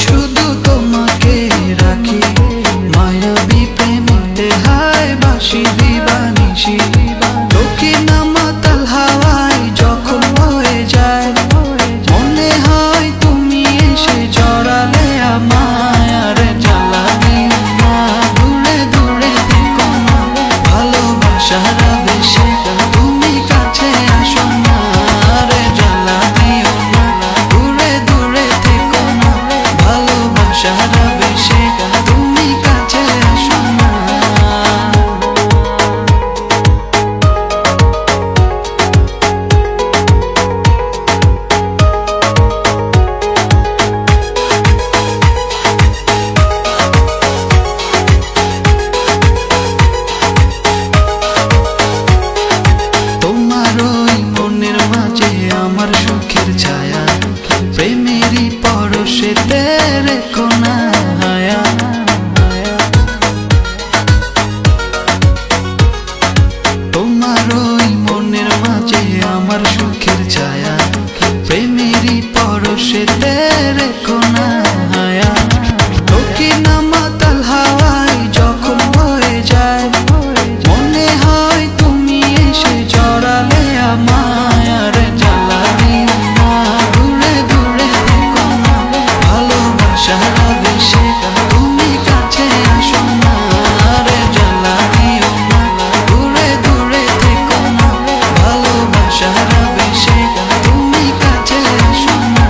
শুধু তোমাকে রাখি, মায়াবী প্রেমেতে হায় বাসি দিবানিশি। দক্ষিণা মাতাল হাওয়ায় যখন বয়ে যায়, মনে হয় তুমি এসে জড়ালে আমায়। আর জ্বালা দিও না, দূরে দূরে থেকো না, ভালোবাসার আবেশে তুমি কাছে আসো না। আর জ্বালা দিও না, দূরে দূরে থেকো না, ভালোবাসার আবেশে তুমি কাছে আসো না। তোমার ওই মনের মাঝে আমার সুখের ছায়া, প্রেমেরই পরশেতে রেখো না হায়া। তোমার ওই মনের মাঝে আমার সুখের ছায়া, প্রেমেরই পরশেতে রেখো না হায়া। দক্ষিণা মাতাল হাওয়ায় যখন বয়ে যায়, মনে হয় তুমি এসে জড়ালে আমায়। আর জ্বালা দিও না, দূরে দূরে থেকো না, ভালোবাসার আবেশে তুমি কাছে আসো না। আর জ্বালা দিও না, দূরে দূরে থেকো না, ভালোবাসার আবেশে তুমি কাছে আসো না।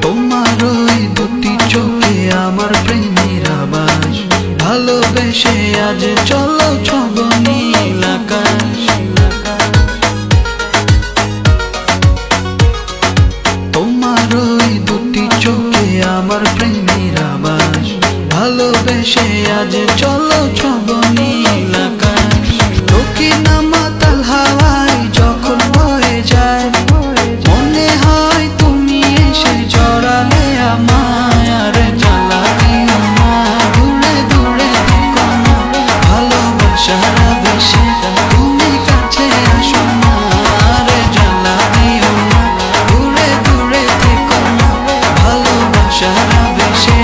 তোমার ওই দুটি চোখে আমার প্রেমের আবাস, ভালোবেসে আজ চলো ছব নীল আকাশ। তোমার ওই দুটি চোখে আমার প্রেমের আবাস, ভালোবেসে আজ চলো ছব নীল আকাশ। দক্ষিণা মাতাল হাওয়ায় যখন বয়ে যায়, মনে হয় তুমি এসে জড়ালে আমায়। আর জ্বালা দিও না, দূরে দূরে থেকো না, ভালোবাসার আবেশে তুমি কাছে আসো না। আর জ্বালা দিও না, দূরে দূরে থেকো না, ভালোবাসার আবেশে